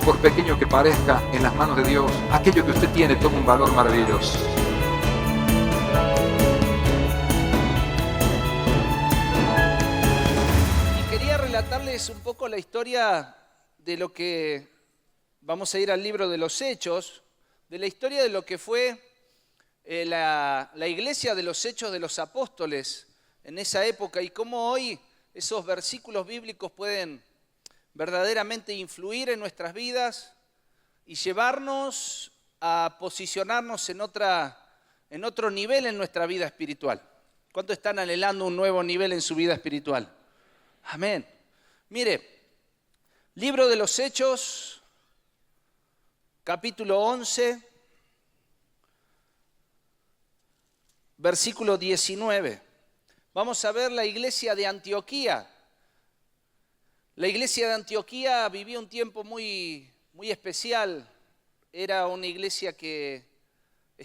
por pequeño que parezca, en las manos de Dios, aquello que usted tiene toma un valor maravilloso. Y quería relatarles un poco la historia de lo que, vamos a ir al libro de los Hechos, de la historia de lo que fue la iglesia de los Hechos de los Apóstoles en esa época y cómo hoy esos versículos bíblicos pueden verdaderamente influir en nuestras vidas y llevarnos a posicionarnos en otro nivel en nuestra vida espiritual. ¿Cuántos están anhelando un nuevo nivel en su vida espiritual? Amén. Mire, libro de los Hechos, capítulo 11, versículo 19. Vamos a ver la iglesia de Antioquía. La iglesia de Antioquía vivió un tiempo muy especial. Era una iglesia que se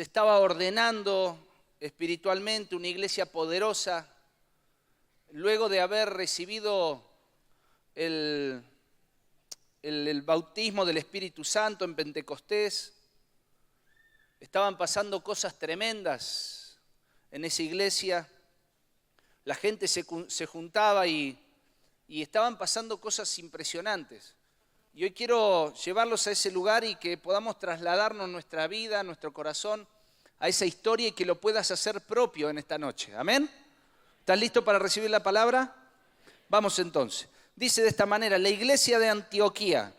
estaba ordenando espiritualmente, una iglesia poderosa. Luego de haber recibido el bautismo del Espíritu Santo en Pentecostés, estaban pasando cosas tremendas en esa iglesia. La gente se juntaba y estaban pasando cosas impresionantes. Y hoy quiero llevarlos a ese lugar y que podamos trasladarnos nuestra vida, nuestro corazón, a esa historia y que lo puedas hacer propio en esta noche. ¿Amén? ¿Estás listo para recibir la palabra? Vamos entonces. Dice de esta manera, la iglesia de Antioquía.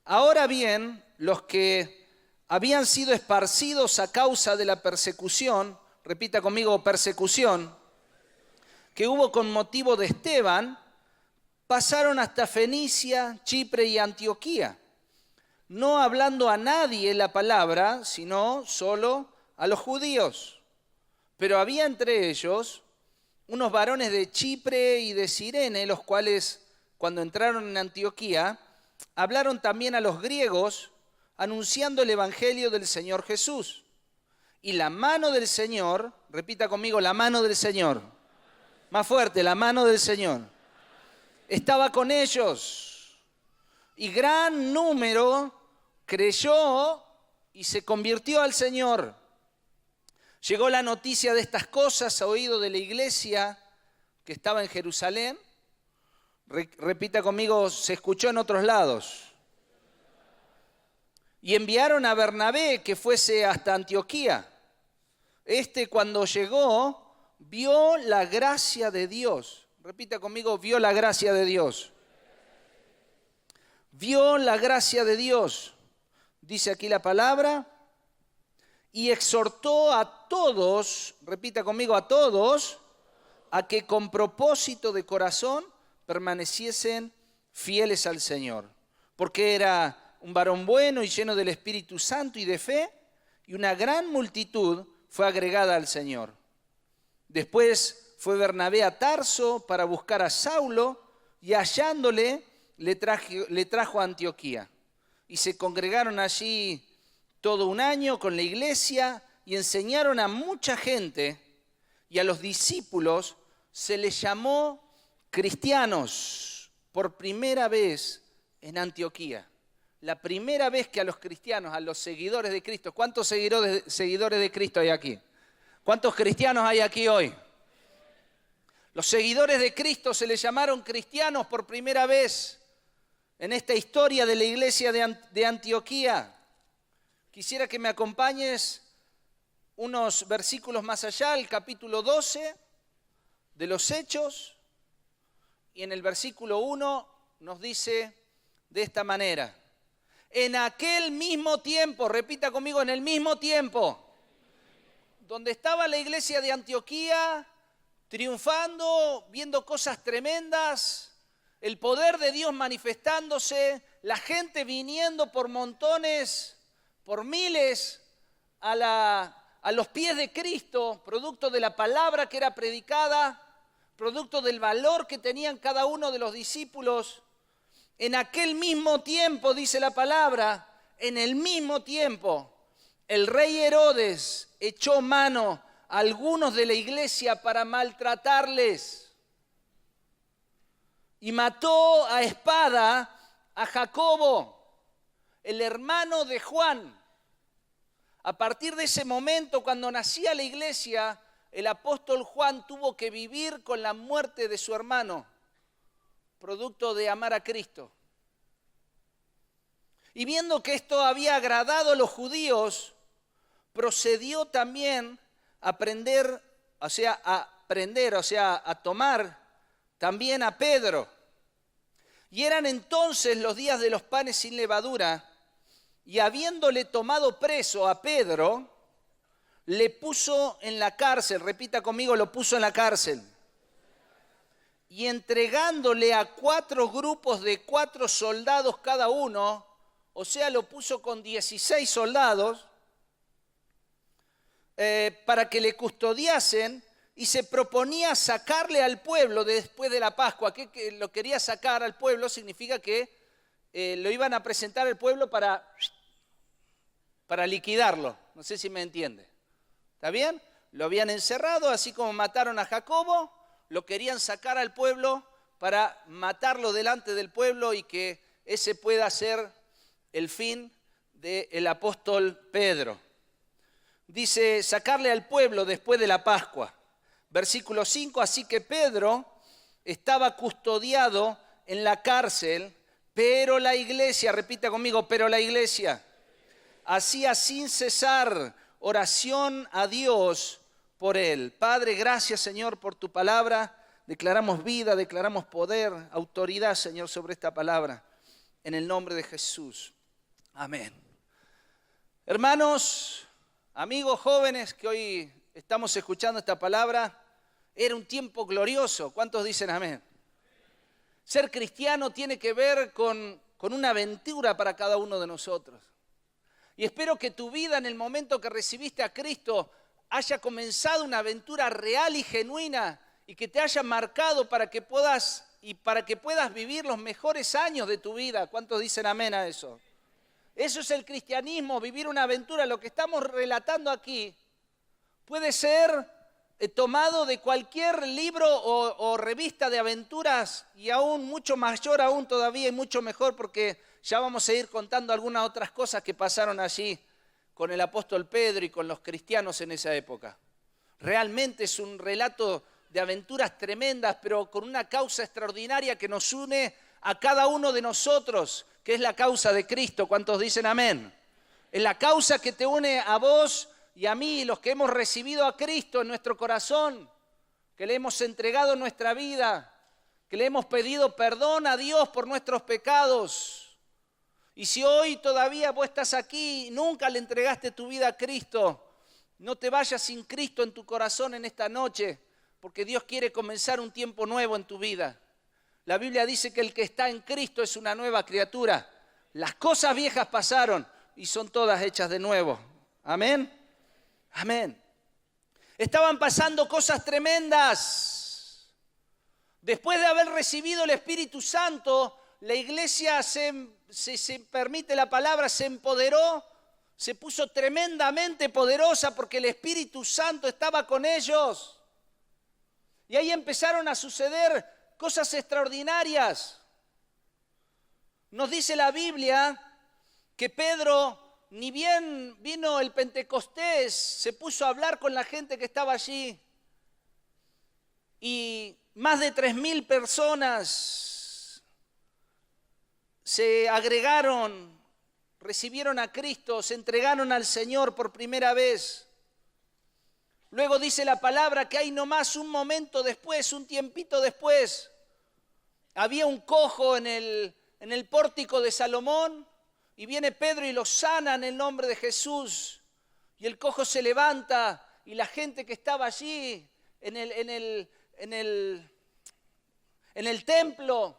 Ahora bien, los que habían sido esparcidos a causa de la persecución, repita conmigo, persecución, que hubo con motivo de Esteban, pasaron hasta Fenicia, Chipre y Antioquía, no hablando a nadie la palabra, sino solo a los judíos. Pero había entre ellos unos varones de Chipre y de Cirene, los cuales, cuando entraron en Antioquía, hablaron también a los griegos, anunciando el evangelio del Señor Jesús. Y la mano del Señor, repita conmigo, la mano del Señor, más fuerte, la mano del Señor, estaba con ellos. Y gran número creyó y se convirtió al Señor. Llegó la noticia de estas cosas a oído de la iglesia que estaba en Jerusalén. Repita conmigo, se escuchó en otros lados. Y enviaron a Bernabé que fuese hasta Antioquía. Cuando llegó, vio la gracia de Dios. Repita conmigo, vio la gracia de Dios. Vio la gracia de Dios. Dice aquí la palabra. Y exhortó a todos, repita conmigo, a todos, a que con propósito de corazón permaneciesen fieles al Señor. Porque era un varón bueno y lleno del Espíritu Santo y de fe, y una gran multitud fue agregada al Señor. Después fue Bernabé a Tarso para buscar a Saulo, y hallándole le trajo a Antioquía. Y se congregaron allí todo un año con la iglesia y enseñaron a mucha gente, y a los discípulos se les llamó cristianos por primera vez en Antioquía. La primera vez que a los cristianos, a los seguidores de Cristo, ¿cuántos seguidores de Cristo hay aquí? ¿Cuántos cristianos hay aquí hoy? Los seguidores de Cristo se les llamaron cristianos por primera vez en esta historia de la iglesia de Antioquía. Quisiera que me acompañes unos versículos más allá, el capítulo 12 de los Hechos, y en el versículo 1 nos dice de esta manera. En aquel mismo tiempo, repita conmigo, en el mismo tiempo, donde estaba la iglesia de Antioquía, triunfando, viendo cosas tremendas, el poder de Dios manifestándose, la gente viniendo por montones, por miles, a los pies de Cristo, producto de la palabra que era predicada, producto del valor que tenían cada uno de los discípulos. En aquel mismo tiempo, dice la palabra, en el mismo tiempo, el rey Herodes echó mano a algunos de la iglesia para maltratarles y mató a espada a Jacobo, el hermano de Juan. A partir de ese momento, cuando nacía la iglesia, el apóstol Juan tuvo que vivir con la muerte de su hermano, producto de amar a Cristo. Y viendo que esto había agradado a los judíos, procedió también a a tomar también a Pedro. Y eran entonces los días de los panes sin levadura, y habiéndole tomado preso a Pedro, le puso en la cárcel, repita conmigo, lo puso en la cárcel. Y entregándole a 4 grupos de 4 soldados cada uno, o sea, lo puso con 16 soldados, para que le custodiasen, y se proponía sacarle al pueblo después de la Pascua. Que lo quería sacar al pueblo significa que lo iban a presentar al pueblo para liquidarlo. No sé si me entiende. ¿Está bien? Lo habían encerrado, así como mataron a Jacobo, lo querían sacar al pueblo para matarlo delante del pueblo y que ese pueda ser el fin del apóstol Pedro. Dice, sacarle al pueblo después de la Pascua. Versículo 5, así que Pedro estaba custodiado en la cárcel, pero la iglesia, repita conmigo, pero la iglesia hacía sin cesar oración a Dios por él. Padre, gracias, Señor, por tu palabra. Declaramos vida, declaramos poder, autoridad, Señor, sobre esta palabra. En el nombre de Jesús. Amén. Hermanos, amigos jóvenes que hoy estamos escuchando esta palabra, era un tiempo glorioso. ¿Cuántos dicen amén? Ser cristiano tiene que ver con una aventura para cada uno de nosotros. Y espero que tu vida en el momento que recibiste a Cristo haya comenzado una aventura real y genuina y que te haya marcado para que puedas vivir los mejores años de tu vida. ¿Cuántos dicen amén a eso? Eso es el cristianismo, vivir una aventura. Lo que estamos relatando aquí puede ser tomado de cualquier libro o revista de aventuras, y aún mucho mayor aún todavía y mucho mejor, porque ya vamos a ir contando algunas otras cosas que pasaron allí con el apóstol Pedro y con los cristianos en esa época. Realmente es un relato de aventuras tremendas, pero con una causa extraordinaria que nos une a cada uno de nosotros, que es la causa de Cristo. ¿Cuántos dicen amén? Es la causa que te une a vos y a mí, los que hemos recibido a Cristo en nuestro corazón, que le hemos entregado nuestra vida, que le hemos pedido perdón a Dios por nuestros pecados. Y si hoy todavía vos estás aquí y nunca le entregaste tu vida a Cristo, no te vayas sin Cristo en tu corazón en esta noche, porque Dios quiere comenzar un tiempo nuevo en tu vida. La Biblia dice que el que está en Cristo es una nueva criatura. Las cosas viejas pasaron y son todas hechas de nuevo. Amén. Amén. Estaban pasando cosas tremendas. Después de haber recibido el Espíritu Santo, la iglesia se permite la palabra, se empoderó, se puso tremendamente poderosa porque el Espíritu Santo estaba con ellos. Y ahí empezaron a suceder cosas extraordinarias. Nos dice la Biblia que Pedro, ni bien vino el Pentecostés, se puso a hablar con la gente que estaba allí. Y más de 3.000 personas se agregaron, recibieron a Cristo, se entregaron al Señor por primera vez. Luego dice la palabra que hay nomás un momento después, un tiempito después, había un cojo en el pórtico de Salomón. Y viene Pedro y lo sana en el nombre de Jesús. Y el cojo se levanta y la gente que estaba allí en el templo,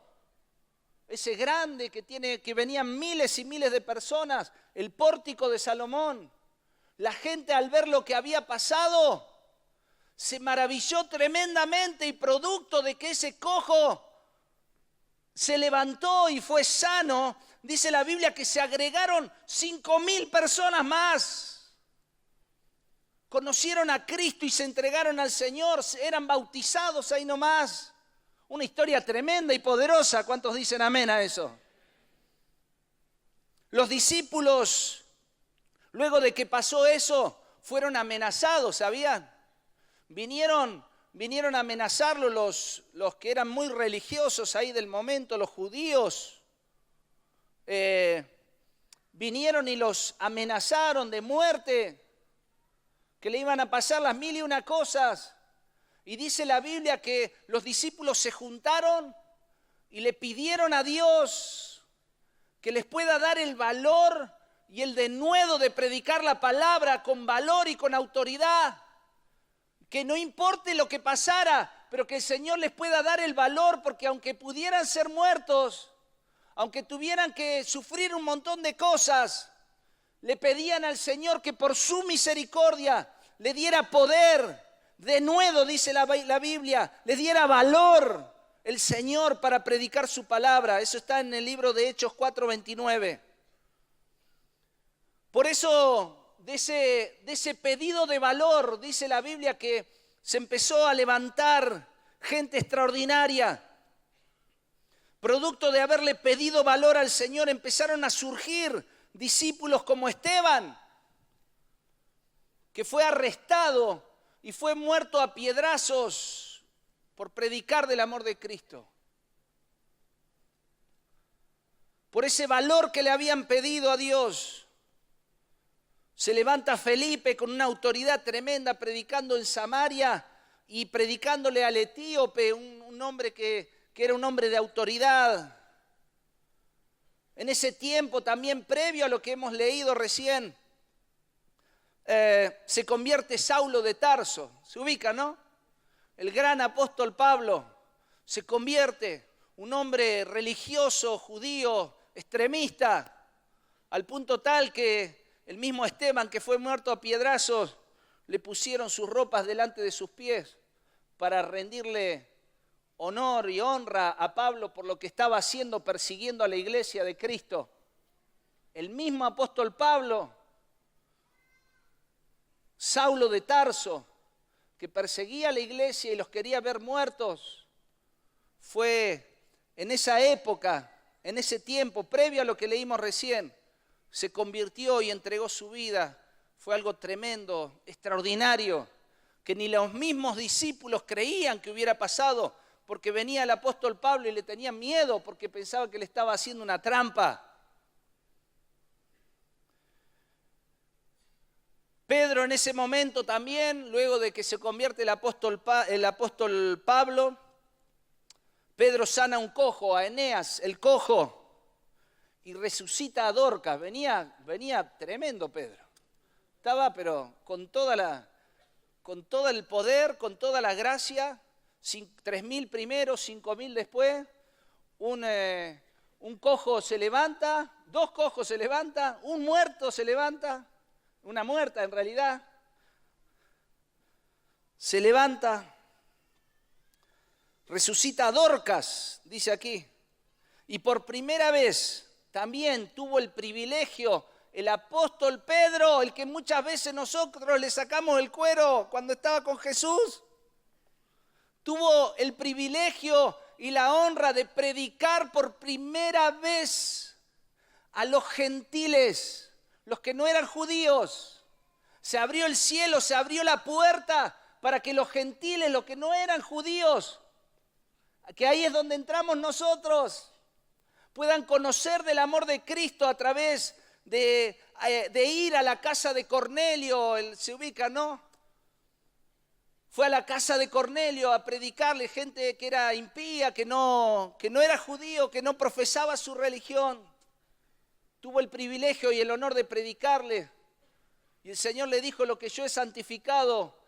ese grande que venían miles y miles de personas, el pórtico de Salomón, la gente al ver lo que había pasado se maravilló tremendamente, y producto de que ese cojo se levantó y fue sano, dice la Biblia que se agregaron 5.000 personas más. Conocieron a Cristo y se entregaron al Señor, eran bautizados ahí nomás. Una historia tremenda y poderosa. ¿Cuántos dicen amén a eso? Los discípulos, luego de que pasó eso, fueron amenazados, ¿sabían? Vinieron a amenazarlo los que eran muy religiosos ahí del momento, los judíos. Vinieron y los amenazaron de muerte, que le iban a pasar las 1001 cosas. Y dice la Biblia que los discípulos se juntaron y le pidieron a Dios que les pueda dar el valor y el denuedo de predicar la palabra con valor y con autoridad. Que no importe lo que pasara, pero que el Señor les pueda dar el valor, porque aunque pudieran ser muertos, aunque tuvieran que sufrir un montón de cosas, le pedían al Señor que por su misericordia le diera poder, denuedo, dice la Biblia, le diera valor el Señor para predicar su palabra. Eso está en el libro de Hechos 4:29. Por eso, de ese pedido de valor, dice la Biblia que se empezó a levantar gente extraordinaria. Producto de haberle pedido valor al Señor, empezaron a surgir discípulos como Esteban, que fue arrestado y fue muerto a piedrazos por predicar del amor de Cristo. Por ese valor que le habían pedido a Dios. Se levanta Felipe con una autoridad tremenda predicando en Samaria y predicándole al etíope, un hombre que era un hombre de autoridad. En ese tiempo también, previo a lo que hemos leído recién, se convierte Saulo de Tarso. Se ubica, ¿no? El gran apóstol Pablo se convierte, un hombre religioso, judío, extremista, al punto tal que el mismo Esteban, que fue muerto a piedrazos, le pusieron sus ropas delante de sus pies para rendirle honor y honra a Pablo por lo que estaba haciendo, persiguiendo a la iglesia de Cristo. El mismo apóstol Pablo, Saulo de Tarso, que perseguía a la iglesia y los quería ver muertos, fue en esa época, en ese tiempo, previo a lo que leímos recién, se convirtió y entregó su vida. Fue algo tremendo, extraordinario, que ni los mismos discípulos creían que hubiera pasado, porque venía el apóstol Pablo y le tenían miedo porque pensaba que le estaba haciendo una trampa. Pedro en ese momento también, luego de que se convierte el apóstol Pablo, Pedro sana a un cojo, a Eneas, el cojo, y resucita a Dorcas. Venía tremendo Pedro. Estaba pero con todo el poder, con toda la gracia, 3.000 primero, 5.000 después, un cojo se levanta, 2 cojos se levantan, un muerto se levanta, una muerta en realidad, se levanta, resucita a Dorcas, dice aquí, y por primera vez también tuvo el privilegio el apóstol Pedro, el que muchas veces nosotros le sacamos el cuero cuando estaba con Jesús, tuvo el privilegio y la honra de predicar por primera vez a los gentiles, los que no eran judíos. Se abrió el cielo, se abrió la puerta para que los gentiles, los que no eran judíos, que ahí es donde entramos nosotros, puedan conocer del amor de Cristo a través de ir a la casa de Cornelio. Se ubica, ¿no? Fue a la casa de Cornelio a predicarle, gente que era impía, que no era judío, que no profesaba su religión. Tuvo el privilegio y el honor de predicarle. Y el Señor le dijo: lo que yo he santificado,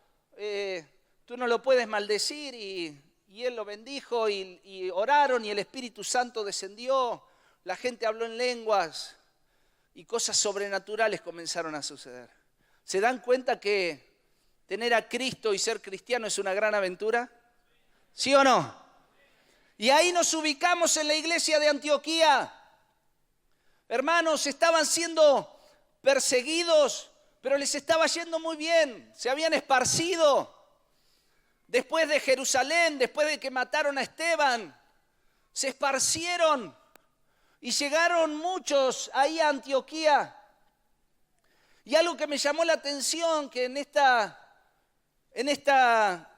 tú no lo puedes maldecir. Y él lo bendijo y oraron y el Espíritu Santo descendió. La gente habló en lenguas y cosas sobrenaturales comenzaron a suceder. ¿Se dan cuenta que tener a Cristo y ser cristiano es una gran aventura? ¿Sí o no? Y ahí nos ubicamos en la iglesia de Antioquía. Hermanos, estaban siendo perseguidos, pero les estaba yendo muy bien. Se habían esparcido. Después de Jerusalén, después de que mataron a Esteban, se esparcieron Y llegaron muchos ahí a Antioquía. Y algo que me llamó la atención, que en esta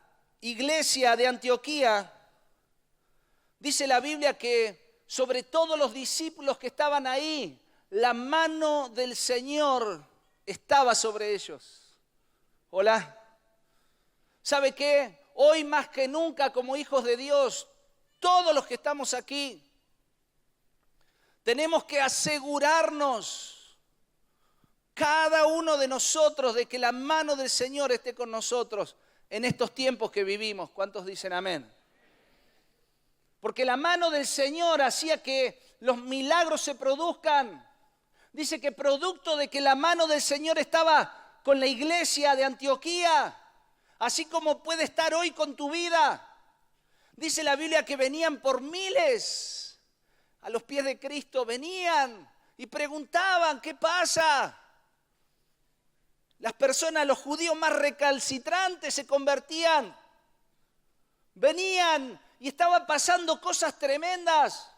iglesia de Antioquía, dice la Biblia que sobre todos los discípulos que estaban ahí, la mano del Señor estaba sobre ellos. Hola. ¿Sabe qué? Hoy más que nunca, como hijos de Dios, todos los que estamos aquí, tenemos que asegurarnos, cada uno de nosotros, de que la mano del Señor esté con nosotros en estos tiempos que vivimos. ¿Cuántos dicen amén? Porque la mano del Señor hacía que los milagros se produzcan. Dice que producto de que la mano del Señor estaba con la iglesia de Antioquía, así como puede estar hoy con tu vida. Dice la Biblia que venían por miles a los pies de Cristo, venían y preguntaban, ¿qué pasa? Las personas, los judíos más recalcitrantes se convertían, venían y estaban pasando cosas tremendas.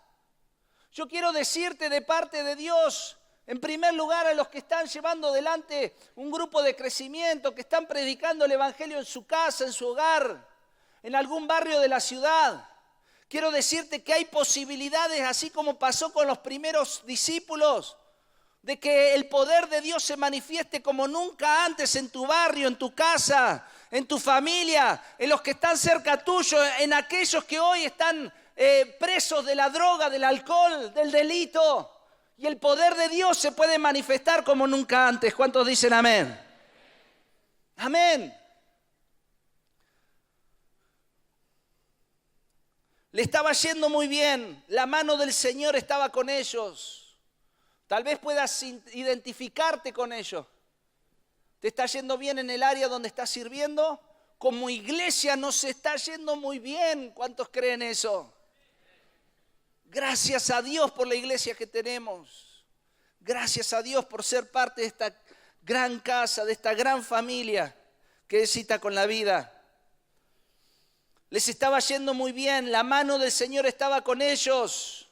Yo quiero decirte de parte de Dios, en primer lugar a los que están llevando adelante un grupo de crecimiento, que están predicando el evangelio en su casa, en su hogar, en algún barrio de la ciudad. Quiero decirte que hay posibilidades, así como pasó con los primeros discípulos, de que el poder de Dios se manifieste como nunca antes en tu barrio, en tu casa, en tu familia, en los que están cerca tuyo, en aquellos que hoy están presos de la droga, del alcohol, del delito. Y el poder de Dios se puede manifestar como nunca antes. ¿Cuántos dicen amén? Amén. Le estaba yendo muy bien, la mano del Señor estaba con ellos. Tal vez puedas identificarte con ellos. ¿Te está yendo bien en el área donde estás sirviendo? Como iglesia nos está yendo muy bien. ¿Cuántos creen eso? Gracias a Dios por la iglesia que tenemos. Gracias a Dios por ser parte de esta gran casa, de esta gran familia que es Cita con la Vida. Les estaba yendo muy bien, la mano del Señor estaba con ellos.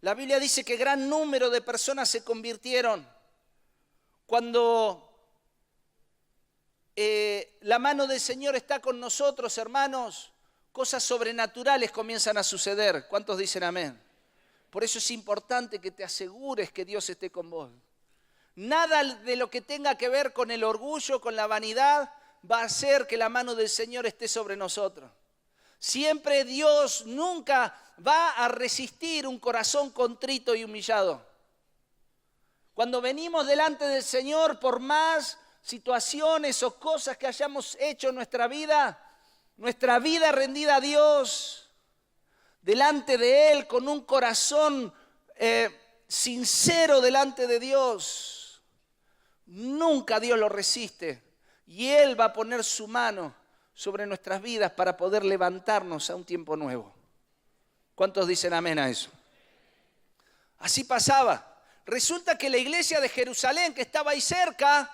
La Biblia dice que gran número de personas se convirtieron. Cuando la mano del Señor está con nosotros, hermanos, cosas sobrenaturales comienzan a suceder. ¿Cuántos dicen amén? Por eso es importante que te asegures que Dios esté con vos. Nada de lo que tenga que ver con el orgullo, con la vanidad, va a hacer que la mano del Señor esté sobre nosotros. Siempre Dios nunca va a resistir un corazón contrito y humillado. Cuando venimos delante del Señor, por más situaciones o cosas que hayamos hecho en nuestra vida rendida a Dios, delante de Él, con un corazón sincero delante de Dios, nunca Dios lo resiste. Y Él va a poner su mano sobre nuestras vidas para poder levantarnos a un tiempo nuevo. ¿Cuántos dicen amén a eso? Así pasaba. Resulta que la iglesia de Jerusalén, que estaba ahí cerca,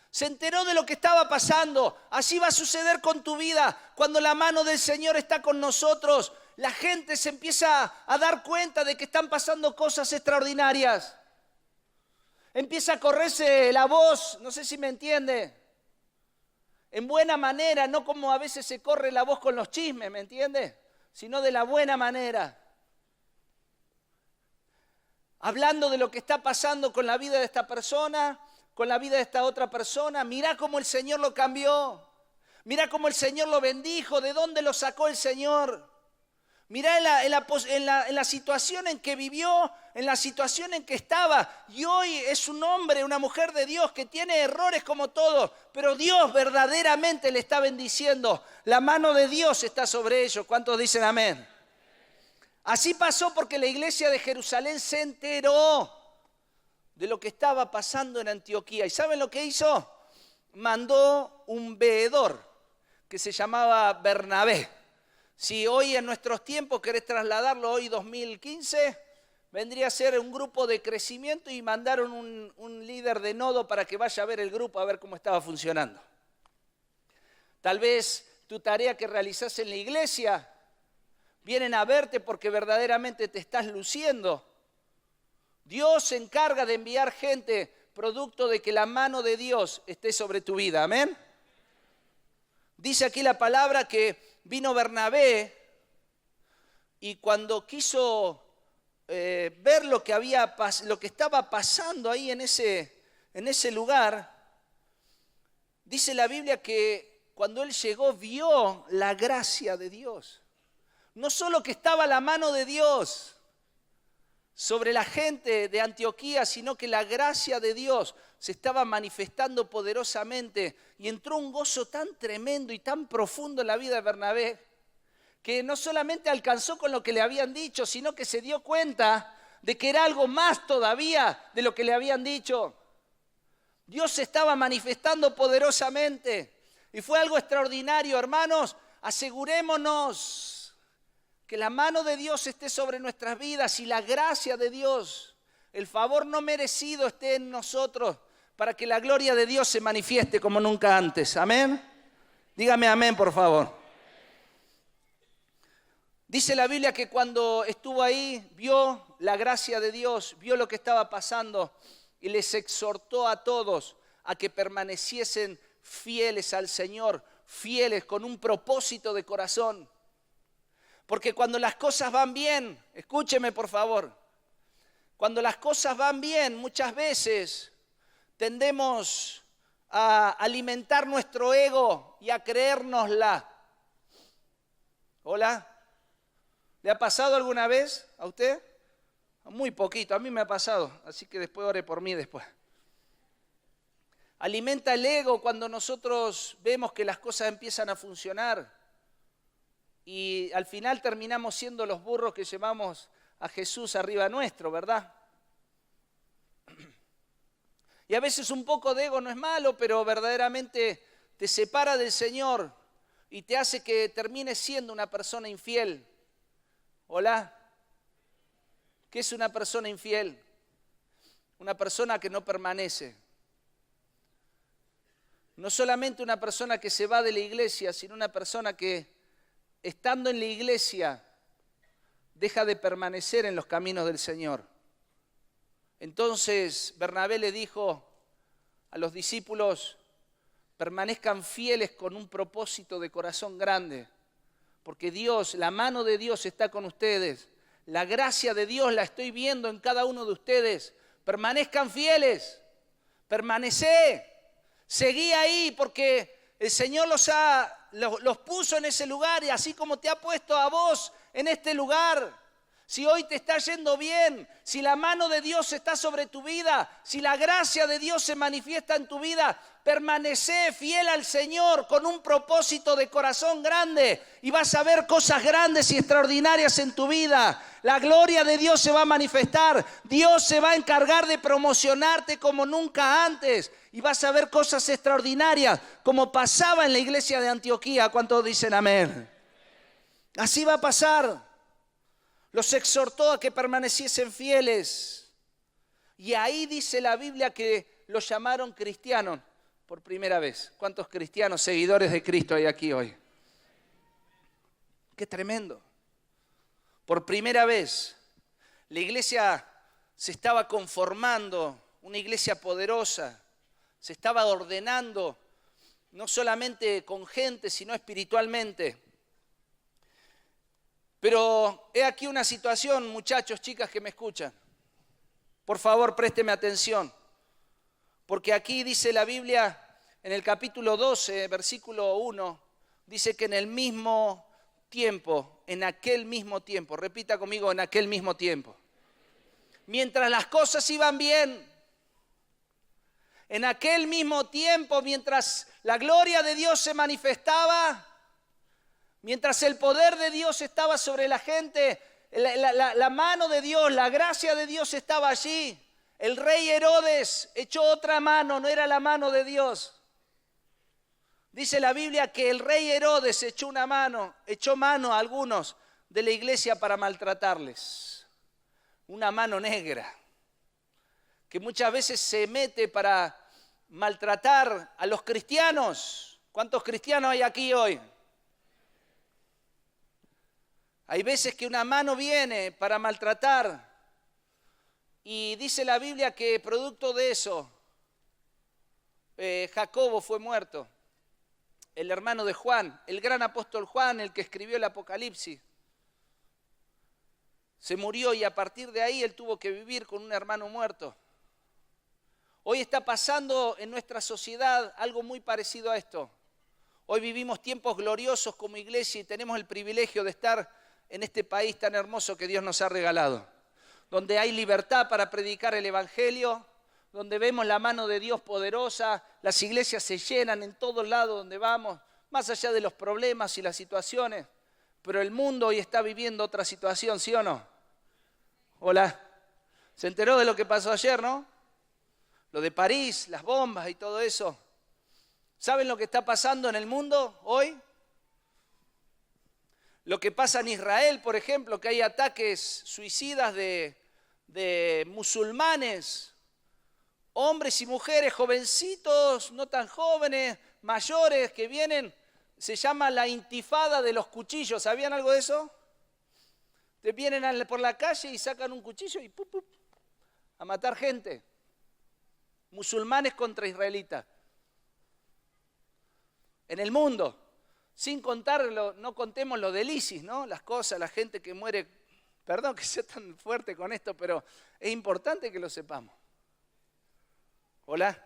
se enteró de lo que estaba pasando. Así va a suceder con tu vida. Cuando la mano del Señor está con nosotros, la gente se empieza a dar cuenta de que están pasando cosas extraordinarias. Empieza a correrse la voz, no sé si me entiende. En buena manera, no como a veces se corre la voz con los chismes, ¿me entiende? Sino de la buena manera. Hablando de lo que está pasando con la vida de esta persona, con la vida de esta otra persona. Mirá cómo el Señor lo cambió. Mirá cómo el Señor lo bendijo. ¿De dónde lo sacó el Señor? Mirá en la situación en que vivió, en la situación en que estaba. Y hoy es un hombre, una mujer de Dios que tiene errores como todos, pero Dios verdaderamente le está bendiciendo. La mano de Dios está sobre ellos. ¿Cuántos dicen amén? Así pasó porque la iglesia de Jerusalén se enteró de lo que estaba pasando en Antioquía. ¿Y saben lo que hizo? Mandó un veedor que se llamaba Bernabé. Si hoy en nuestros tiempos querés trasladarlo, hoy 2015, vendría a ser un grupo de crecimiento y mandaron un líder de nodo para que vaya a ver el grupo, a ver cómo estaba funcionando. Tal vez tu tarea que realizás en la iglesia, vienen a verte porque verdaderamente te estás luciendo Dios se encarga de enviar gente producto de que la mano de Dios esté sobre tu vida. Amén. Dice aquí la palabra que vino Bernabé y cuando quiso ver lo que estaba pasando ahí en ese lugar, dice la Biblia que cuando él llegó vio la gracia de Dios. No solo que estaba la mano de Dios sobre la gente de Antioquía, sino que la gracia de Dios se estaba manifestando poderosamente y entró un gozo tan tremendo y tan profundo en la vida de Bernabé que no solamente alcanzó con lo que le habían dicho, sino que se dio cuenta de que era algo más todavía de lo que le habían dicho. Dios se estaba manifestando poderosamente y fue algo extraordinario, hermanos. Asegurémonos que la mano de Dios esté sobre nuestras vidas y la gracia de Dios, el favor no merecido esté en nosotros para que la gloria de Dios se manifieste como nunca antes. Amén. Dígame amén, por favor. Dice la Biblia que cuando estuvo ahí, vio la gracia de Dios, vio lo que estaba pasando y les exhortó a todos a que permaneciesen fieles al Señor, fieles con un propósito de corazón. Porque cuando las cosas van bien, escúcheme por favor, cuando las cosas van bien, muchas veces tendemos a alimentar nuestro ego y a creérnosla. ¿Hola? ¿Le ha pasado alguna vez a usted? Muy poquito, a mí me ha pasado, así que después ore por mí después. Alimenta el ego cuando nosotros vemos que las cosas empiezan a funcionar. Y al final terminamos siendo los burros que llevamos a Jesús arriba nuestro, ¿verdad? Y a veces un poco de ego no es malo, pero verdaderamente te separa del Señor y te hace que termines siendo una persona infiel. ¿Hola? ¿Qué es una persona infiel? Una persona que no permanece. No solamente una persona que se va de la iglesia, sino una persona que, estando en la iglesia, deja de permanecer en los caminos del Señor. Entonces Bernabé le dijo a los discípulos, permanezcan fieles con un propósito de corazón grande, porque Dios, la mano de Dios está con ustedes, la gracia de Dios la estoy viendo en cada uno de ustedes. Permanezcan fieles, permanecé, seguí ahí porque el Señor los puso en ese lugar y así como te ha puesto a vos en este lugar. Si hoy te está yendo bien, si la mano de Dios está sobre tu vida, si la gracia de Dios se manifiesta en tu vida, permanecé fiel al Señor con un propósito de corazón grande y vas a ver cosas grandes y extraordinarias en tu vida. La gloria de Dios se va a manifestar, Dios se va a encargar de promocionarte como nunca antes y vas a ver cosas extraordinarias como pasaba en la iglesia de Antioquía. ¿Cuántos dicen amén? Así va a pasar. Los exhortó a que permaneciesen fieles. Y ahí dice la Biblia que los llamaron cristianos por primera vez. ¿Cuántos cristianos, seguidores de Cristo hay aquí hoy? ¡Qué tremendo! Por primera vez, la iglesia se estaba conformando, una iglesia poderosa, se estaba ordenando, no solamente con gente, sino espiritualmente. Pero he aquí una situación, muchachos, chicas que me escuchan. Por favor, présteme atención. Porque aquí dice la Biblia, en el capítulo 12, versículo 1, dice que en el mismo tiempo, en aquel mismo tiempo, repita conmigo, en aquel mismo tiempo. Mientras las cosas iban bien, en aquel mismo tiempo, mientras la gloria de Dios se manifestaba, mientras el poder de Dios estaba sobre la gente, la mano de Dios, la gracia de Dios estaba allí. El rey Herodes echó otra mano, no era la mano de Dios. Dice la Biblia que el rey Herodes echó mano a algunos de la iglesia para maltratarles. Una mano negra que muchas veces se mete para maltratar a los cristianos. ¿Cuántos cristianos hay aquí hoy? Hay veces que una mano viene para maltratar Y dice la Biblia que producto de eso, Jacobo fue muerto, el hermano de Juan, el gran apóstol Juan, el que escribió el Apocalipsis. Se murió y a partir de ahí él tuvo que vivir con un hermano muerto. Hoy está pasando en nuestra sociedad algo muy parecido a esto. Hoy vivimos tiempos gloriosos como iglesia y tenemos el privilegio de estar en este país tan hermoso que Dios nos ha regalado, donde hay libertad para predicar el Evangelio, donde vemos la mano de Dios poderosa, las iglesias se llenan en todos lados donde vamos, más allá de los problemas y las situaciones, pero el mundo hoy está viviendo otra situación, ¿sí o no? Hola, ¿se enteró de lo que pasó ayer, no? Lo de París, las bombas y todo eso. ¿Saben lo que está pasando en el mundo hoy? Lo que pasa en Israel, por ejemplo, que hay ataques suicidas de musulmanes, hombres y mujeres, jovencitos, no tan jóvenes, mayores, que vienen, se llama la intifada de los cuchillos. ¿Sabían algo de eso? Te vienen por la calle y sacan un cuchillo y ¡pup, pup! A matar gente. Musulmanes contra israelitas. En el mundo, sin contar, no contemos lo del ISIS, ¿no? Las cosas, la gente que muere. Perdón que sea tan fuerte con esto, pero es importante que lo sepamos. Hola.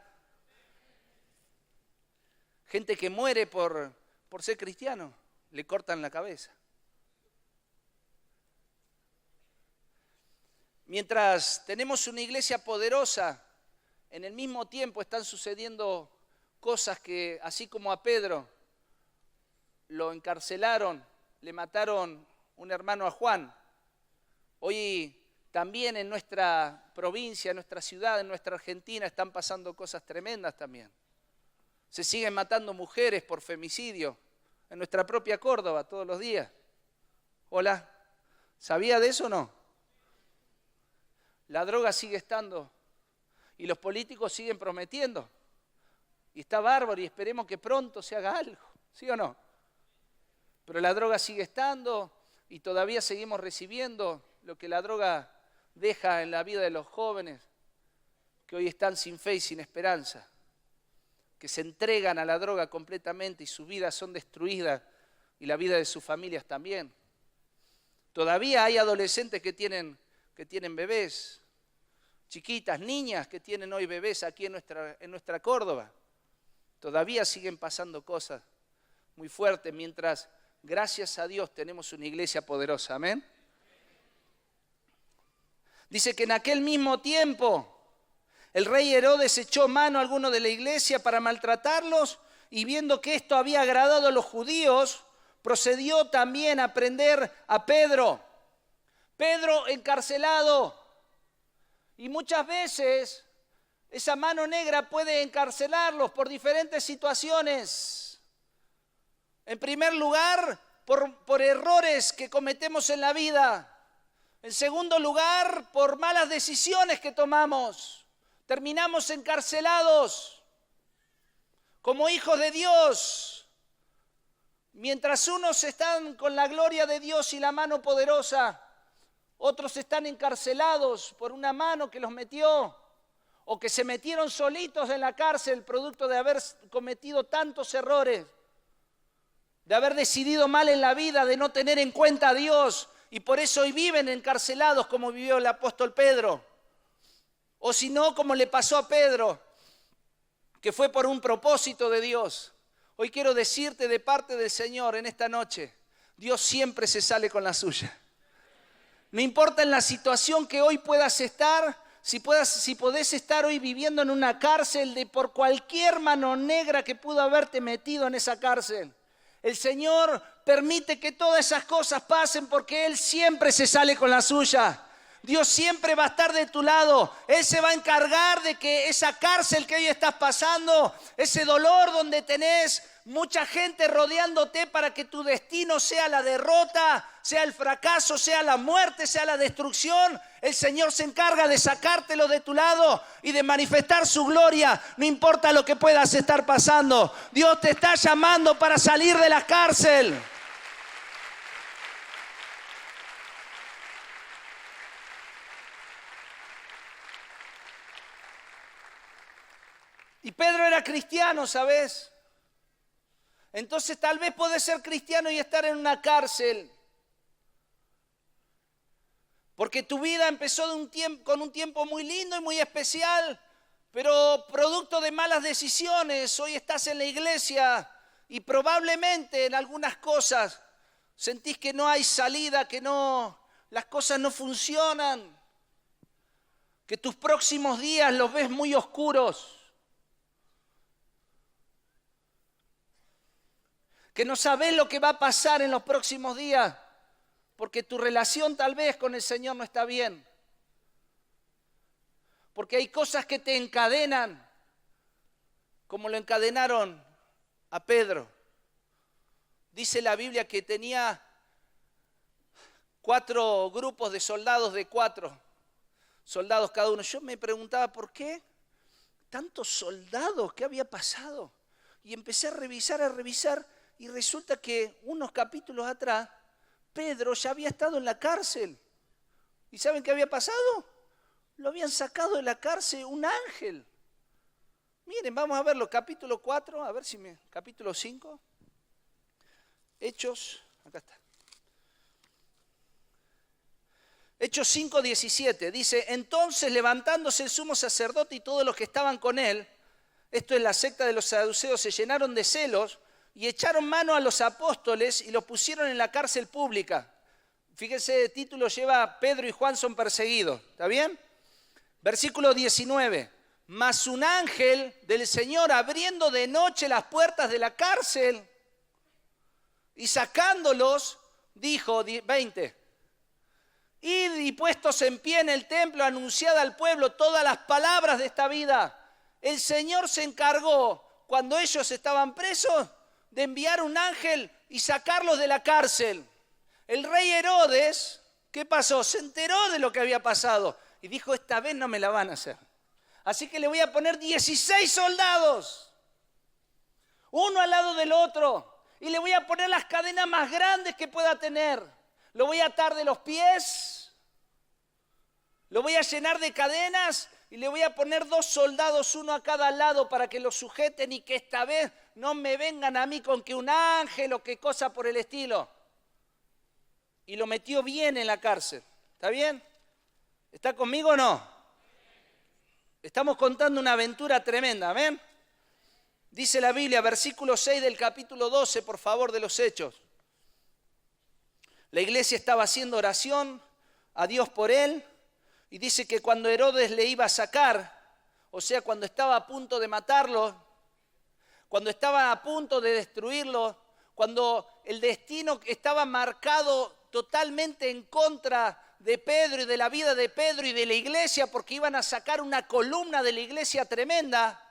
Gente que muere por ser cristiano, le cortan la cabeza. Mientras tenemos una iglesia poderosa, en el mismo tiempo están sucediendo cosas que, así como a Pedro lo encarcelaron, le mataron un hermano a Juan, hoy también en nuestra provincia, en nuestra ciudad, en nuestra Argentina están pasando cosas tremendas también. Se siguen matando mujeres por femicidio en nuestra propia Córdoba todos los días. Hola, ¿sabía de eso o no? La droga sigue estando y los políticos siguen prometiendo. Y está bárbaro y esperemos que pronto se haga algo, ¿sí o no? Pero la droga sigue estando y todavía seguimos recibiendo lo que la droga deja en la vida de los jóvenes que hoy están sin fe y sin esperanza, que se entregan a la droga completamente y sus vidas son destruidas y la vida de sus familias también. Todavía hay adolescentes que tienen bebés, chiquitas, niñas que tienen hoy bebés aquí en nuestra Córdoba. Todavía siguen pasando cosas muy fuertes mientras, gracias a Dios, tenemos una iglesia poderosa. Amén. Dice que en aquel mismo tiempo el rey Herodes echó mano a algunos de la iglesia para maltratarlos y viendo que esto había agradado a los judíos, procedió también a prender a Pedro. Pedro encarcelado. Y muchas veces esa mano negra puede encarcelarlos por diferentes situaciones. En primer lugar, por errores que cometemos en la vida. En segundo lugar, por malas decisiones que tomamos. Terminamos encarcelados como hijos de Dios. Mientras unos están con la gloria de Dios y la mano poderosa, otros están encarcelados por una mano que los metió o que se metieron solitos en la cárcel producto de haber cometido tantos errores, de haber decidido mal en la vida, de no tener en cuenta a Dios y por eso hoy viven encarcelados como vivió el apóstol Pedro. O si no, como le pasó a Pedro, que fue por un propósito de Dios. Hoy quiero decirte de parte del Señor en esta noche, Dios siempre se sale con la suya. No importa en la situación que hoy puedas estar, si podés estar hoy viviendo en una cárcel por cualquier mano negra que pudo haberte metido en esa cárcel. El Señor permite que todas esas cosas pasen porque Él siempre se sale con la suya. Dios siempre va a estar de tu lado. Él se va a encargar de que esa cárcel que hoy estás pasando, ese dolor donde tenés mucha gente rodeándote para que tu destino sea la derrota, sea el fracaso, sea la muerte, sea la destrucción, el Señor se encarga de sacártelo de tu lado y de manifestar su gloria, no importa lo que puedas estar pasando. Dios te está llamando para salir de la cárcel. Y Pedro era cristiano, ¿sabes? Entonces tal vez podés ser cristiano y estar en una cárcel. Porque tu vida empezó con un tiempo muy lindo y muy especial, pero producto de malas decisiones, hoy estás en la iglesia y probablemente en algunas cosas sentís que no hay salida, que las cosas no funcionan, que tus próximos días los ves muy oscuros, que no sabés lo que va a pasar en los próximos días, porque tu relación tal vez con el Señor no está bien. Porque hay cosas que te encadenan, como lo encadenaron a Pedro. Dice la Biblia que tenía 4 grupos de soldados, de 4 soldados cada uno. Yo me preguntaba, ¿por qué tantos soldados? ¿Qué había pasado? Y empecé a revisar, y resulta que unos capítulos atrás, Pedro ya había estado en la cárcel. ¿Y saben qué había pasado? Lo habían sacado de la cárcel un ángel. Miren, vamos a verlo, capítulo 4, a ver si capítulo 5. Hechos, acá está. Hechos 5:17, dice, entonces levantándose el sumo sacerdote y todos los que estaban con él, esto es la secta de los saduceos, se llenaron de celos y echaron mano a los apóstoles y los pusieron en la cárcel pública. Fíjense, el título lleva Pedro y Juan son perseguidos, ¿está bien? Versículo 19, mas un ángel del Señor abriendo de noche las puertas de la cárcel y sacándolos, dijo, 20, id y puestos en pie en el templo, anunciad al pueblo todas las palabras de esta vida. El Señor se encargó, cuando ellos estaban presos, de enviar un ángel y sacarlos de la cárcel. El rey Herodes, ¿qué pasó? Se enteró de lo que había pasado y dijo, esta vez no me la van a hacer. Así que le voy a poner 16 soldados, uno al lado del otro, y le voy a poner las cadenas más grandes que pueda tener. Lo voy a atar de los pies, lo voy a llenar de cadenas y le voy a poner 2 soldados, uno a cada lado, para que lo sujeten y que esta vez no me vengan a mí con que un ángel o qué cosa por el estilo. Y lo metió bien en la cárcel. ¿Está bien? ¿Está conmigo o no? Estamos contando una aventura tremenda, ¿ven? Dice la Biblia, versículo 6 del capítulo 12, por favor, de los Hechos. La iglesia estaba haciendo oración a Dios por él, y dice que cuando Herodes le iba a sacar, o sea, cuando estaba a punto de matarlo, cuando estaba a punto de destruirlo, cuando el destino estaba marcado totalmente en contra de Pedro y de la vida de Pedro y de la iglesia, porque iban a sacar una columna de la iglesia tremenda,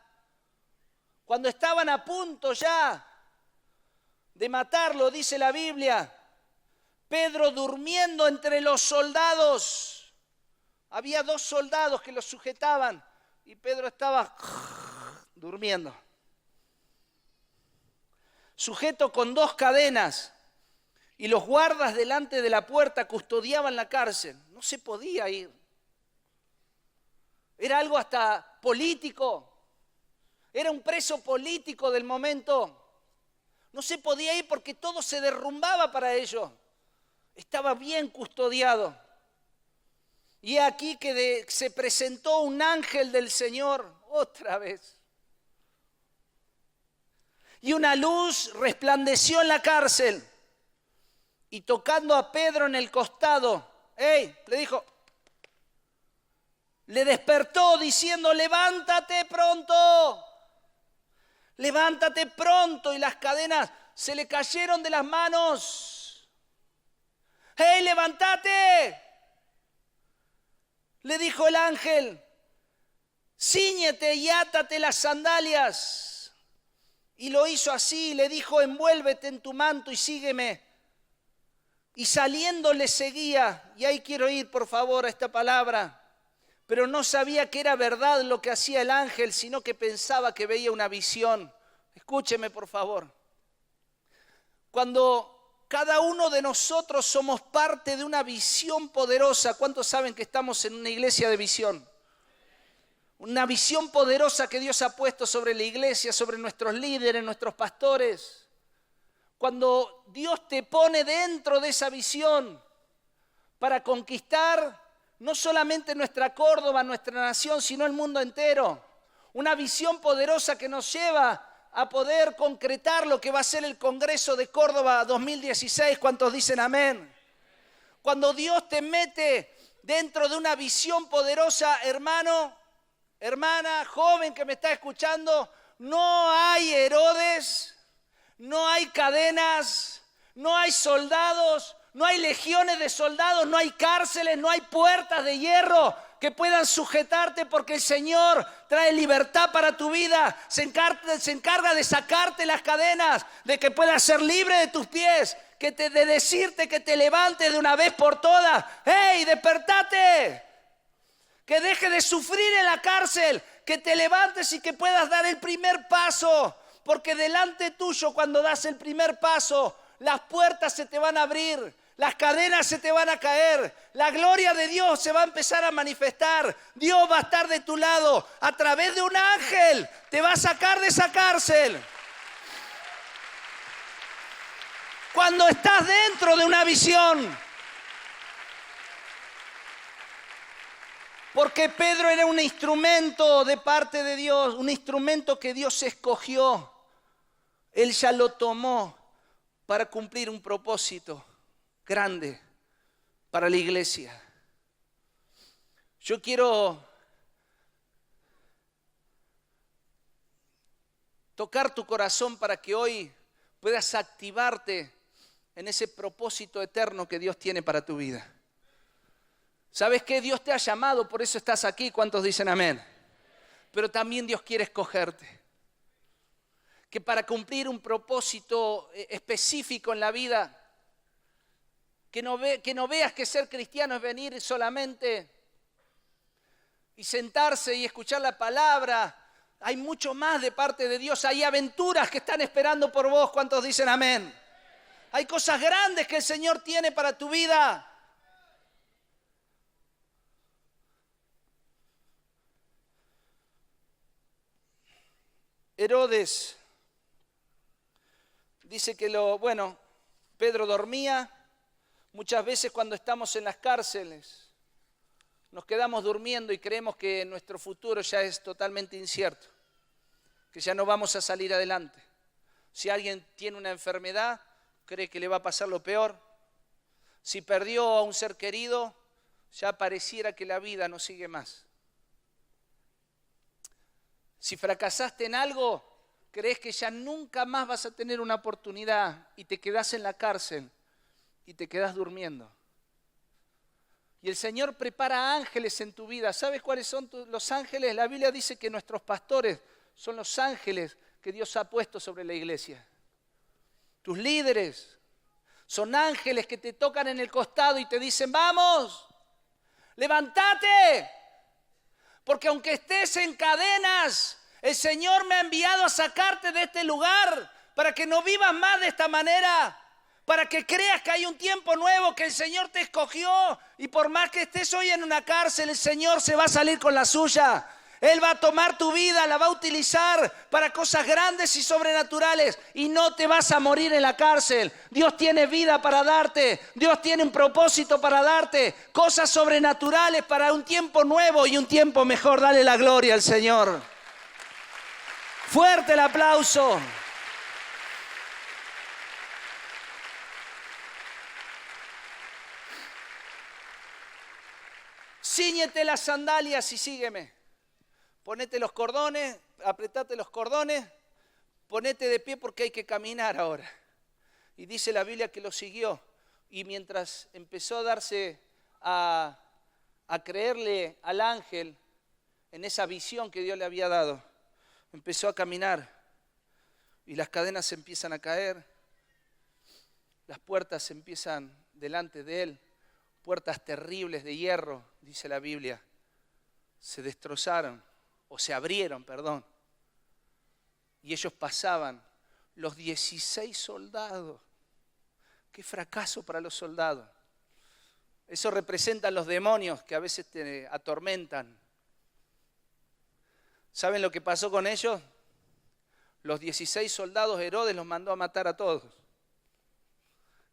cuando estaban a punto ya de matarlo, dice la Biblia, Pedro durmiendo entre los soldados. Había 2 soldados que lo sujetaban y Pedro estaba durmiendo. Sujeto con 2 cadenas, y los guardas delante de la puerta custodiaban la cárcel. No se podía ir. Era algo hasta político. Era un preso político del momento. No se podía ir porque todo se derrumbaba para ellos. Estaba bien custodiado. Y aquí que se presentó un ángel del Señor otra vez. Y una luz resplandeció en la cárcel. Y tocando a Pedro en el costado, le dijo, le despertó diciendo, levántate pronto. Levántate pronto. Y las cadenas se le cayeron de las manos. Levántate. Le dijo el ángel, cíñete y átate las sandalias. Y lo hizo así, le dijo, envuélvete en tu manto y sígueme. Y saliendo le seguía, y ahí quiero ir por favor a esta palabra, pero no sabía que era verdad lo que hacía el ángel, sino que pensaba que veía una visión. Escúcheme por favor. Cuando cada uno de nosotros somos parte de una visión poderosa, ¿cuántos saben que estamos en una iglesia de visión? Una visión poderosa que Dios ha puesto sobre la iglesia, sobre nuestros líderes, nuestros pastores. Cuando Dios te pone dentro de esa visión para conquistar no solamente nuestra Córdoba, nuestra nación, sino el mundo entero. Una visión poderosa que nos lleva a poder concretar lo que va a ser el Congreso de Córdoba 2016. ¿Cuántos dicen amén? Cuando Dios te mete dentro de una visión poderosa, hermano, hermana, joven que me está escuchando, no hay Herodes, no hay cadenas, no hay soldados, no hay legiones de soldados, no hay cárceles, no hay puertas de hierro que puedan sujetarte, porque el Señor trae libertad para tu vida. Se encarga de sacarte las cadenas, de que puedas ser libre de tus pies, de decirte que te levantes de una vez por todas. ¡Hey, despertate! Que deje de sufrir en la cárcel, que te levantes y que puedas dar el primer paso, porque delante tuyo, cuando das el primer paso, las puertas se te van a abrir, las cadenas se te van a caer, la gloria de Dios se va a empezar a manifestar. Dios va a estar de tu lado a través de un ángel, te va a sacar de esa cárcel. Cuando estás dentro de una visión, porque Pedro era un instrumento de parte de Dios, un instrumento que Dios escogió. Él ya lo tomó para cumplir un propósito grande para la iglesia. Yo quiero tocar tu corazón para que hoy puedas activarte en ese propósito eterno que Dios tiene para tu vida. ¿Sabes qué? Dios te ha llamado, por eso estás aquí. ¿Cuántos dicen amén? Pero también Dios quiere escogerte. Que para cumplir un propósito específico en la vida, que no veas que ser cristiano es venir solamente y sentarse y escuchar la palabra. Hay mucho más de parte de Dios. Hay aventuras que están esperando por vos. ¿Cuántos dicen amén? Hay cosas grandes que el Señor tiene para tu vida. Herodes dice que Pedro dormía. Muchas veces cuando estamos en las cárceles nos quedamos durmiendo y creemos que nuestro futuro ya es totalmente incierto, que ya no vamos a salir adelante. Si alguien tiene una enfermedad, cree que le va a pasar lo peor. Si perdió a un ser querido, ya pareciera que la vida no sigue más. Si fracasaste en algo, crees que ya nunca más vas a tener una oportunidad y te quedás en la cárcel y te quedás durmiendo. Y el Señor prepara ángeles en tu vida. ¿Sabes cuáles son los ángeles? La Biblia dice que nuestros pastores son los ángeles que Dios ha puesto sobre la iglesia. Tus líderes son ángeles que te tocan en el costado y te dicen: vamos, levántate. Porque aunque estés en cadenas, el Señor me ha enviado a sacarte de este lugar para que no vivas más de esta manera, para que creas que hay un tiempo nuevo, que el Señor te escogió, y por más que estés hoy en una cárcel, el Señor se va a salir con la suya. Él va a tomar tu vida, la va a utilizar para cosas grandes y sobrenaturales, y no te vas a morir en la cárcel. Dios tiene vida para darte, Dios tiene un propósito para darte, cosas sobrenaturales para un tiempo nuevo y un tiempo mejor. Dale la gloria al Señor. Fuerte el aplauso. Cíñete las sandalias y sígueme. Ponete los cordones, apretate los cordones, ponete de pie porque hay que caminar ahora. Y dice la Biblia que lo siguió. Y mientras empezó a darse a creerle al ángel en esa visión que Dios le había dado, empezó a caminar y las cadenas se empiezan a caer, las puertas empiezan delante de él, puertas terribles de hierro, dice la Biblia, se destrozaron. O se abrieron, perdón. Y ellos pasaban, los 16 soldados. Qué fracaso para los soldados. Eso representa a los demonios que a veces te atormentan. ¿Saben lo que pasó con ellos? Los 16 soldados Herodes los mandó a matar a todos.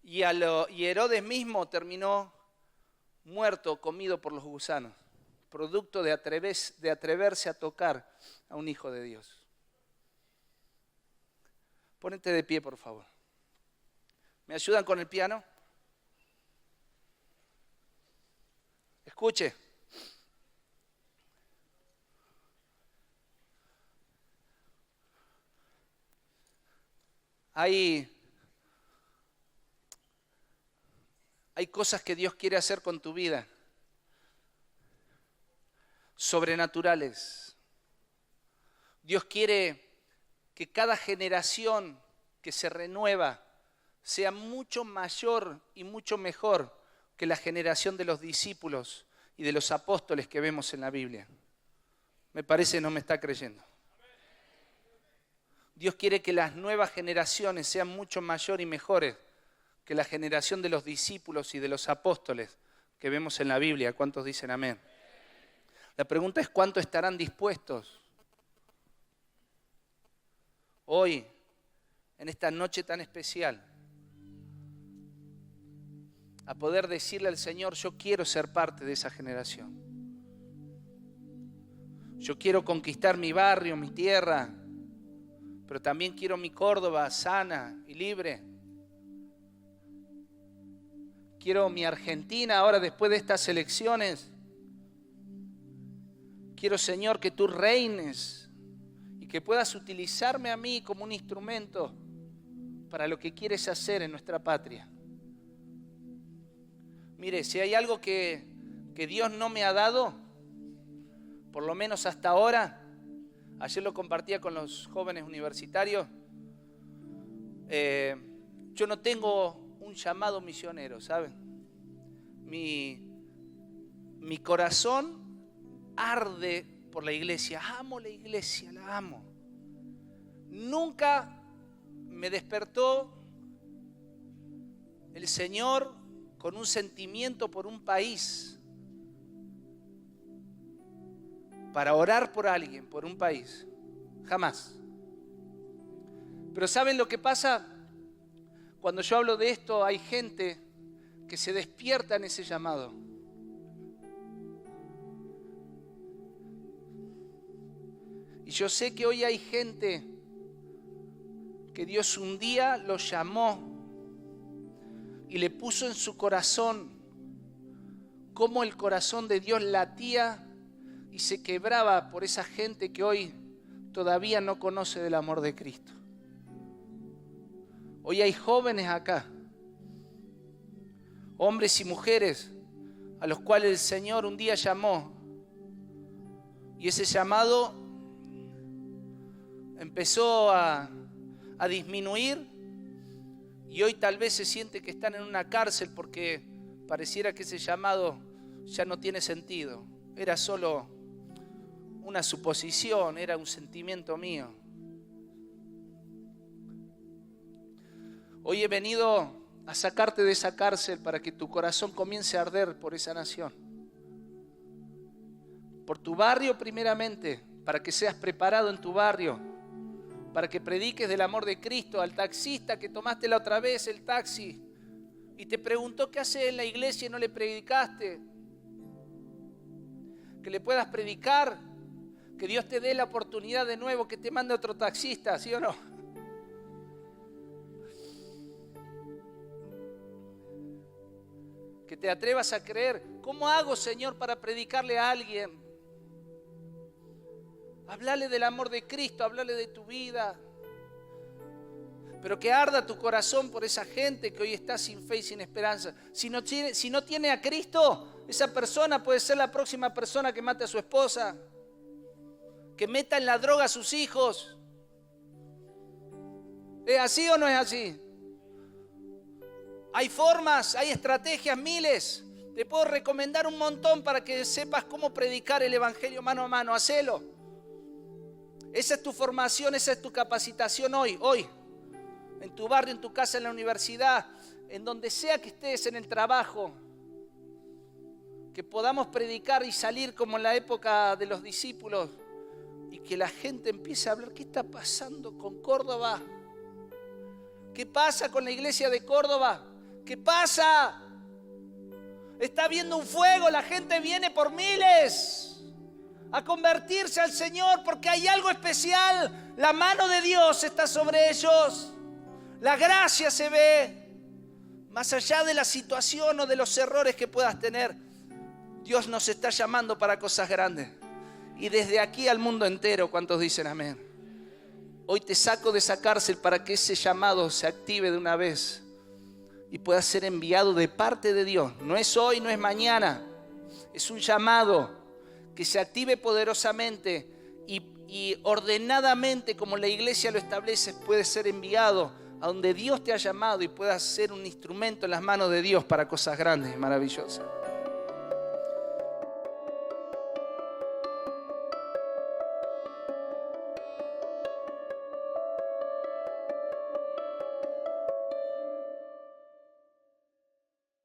Y Herodes mismo terminó muerto, comido por los gusanos, producto de atreverse a tocar a un hijo de Dios. Ponete de pie, por favor. ¿Me ayudan con el piano? Escuche. Hay cosas que Dios quiere hacer con tu vida, sobrenaturales. Dios quiere que cada generación que se renueva sea mucho mayor y mucho mejor que la generación de los discípulos y de los apóstoles que vemos en la Biblia. Me parece que no me está creyendo. Dios quiere que las nuevas generaciones sean mucho mayor y mejores que la generación de los discípulos y de los apóstoles que vemos en la Biblia. ¿Cuántos dicen amén? La pregunta es ¿cuánto estarán dispuestos hoy, en esta noche tan especial, a poder decirle al Señor, yo quiero ser parte de esa generación? Yo quiero conquistar mi barrio, mi tierra, pero también quiero mi Córdoba sana y libre. Quiero mi Argentina ahora después de estas elecciones. Quiero, Señor, que tú reines y que puedas utilizarme a mí como un instrumento para lo que quieres hacer en nuestra patria. Mire, si hay algo que Dios no me ha dado, por lo menos hasta ahora, ayer lo compartía con los jóvenes universitarios, yo no tengo un llamado misionero, ¿saben? Mi corazón arde por la iglesia, amo la iglesia, la amo. Nunca me despertó el Señor con un sentimiento por un país, para orar por alguien, por un país, jamás. Pero ¿saben lo que pasa? Cuando yo hablo de esto, hay gente que se despierta en ese llamado. Y yo sé que hoy hay gente que Dios un día lo llamó y le puso en su corazón cómo el corazón de Dios latía y se quebraba por esa gente que hoy todavía no conoce del amor de Cristo. Hoy hay jóvenes acá, hombres y mujeres, a los cuales el Señor un día llamó. Y ese llamado empezó a disminuir y hoy tal vez se siente que están en una cárcel porque pareciera que ese llamado ya no tiene sentido. Era solo una suposición, era un sentimiento mío. Hoy he venido a sacarte de esa cárcel para que tu corazón comience a arder por esa nación. Por tu barrio primeramente, para que seas preparado en tu barrio, para que prediques del amor de Cristo al taxista que tomaste la otra vez el taxi y te preguntó qué haces en la iglesia y no le predicaste. Que le puedas predicar, que Dios te dé la oportunidad de nuevo, que te mande otro taxista, ¿sí o no? Que te atrevas a creer, ¿cómo hago, Señor, para predicarle a alguien? Hablarle del amor de Cristo, hablarle de tu vida. Pero que arda tu corazón por esa gente que hoy está sin fe y sin esperanza. Si no tiene a Cristo, esa persona puede ser la próxima persona que mate a su esposa, que meta en la droga a sus hijos. ¿Es así o no es así? Hay formas, hay estrategias, miles. Te puedo recomendar un montón para que sepas cómo predicar el evangelio mano a mano. Hacelo. Esa es tu formación, esa es tu capacitación hoy. En tu barrio, en tu casa, en la universidad, en donde sea que estés, en el trabajo. Que podamos predicar y salir como en la época de los discípulos y que la gente empiece a hablar, ¿qué está pasando con Córdoba? ¿Qué pasa con la iglesia de Córdoba? ¿Qué pasa? Está habiendo un fuego, la gente viene por miles a convertirse al Señor porque hay algo especial. La mano de Dios está sobre ellos. La gracia se ve. Más allá de la situación o de los errores que puedas tener, Dios nos está llamando para cosas grandes. Y desde aquí al mundo entero, ¿cuántos dicen amén? Hoy te saco de esa cárcel para que ese llamado se active de una vez y pueda ser enviado de parte de Dios. No es hoy, no es mañana. Es un llamado que se active poderosamente y ordenadamente, como la iglesia lo establece, puede ser enviado a donde Dios te ha llamado y puedas ser un instrumento en las manos de Dios para cosas grandes y maravillosas.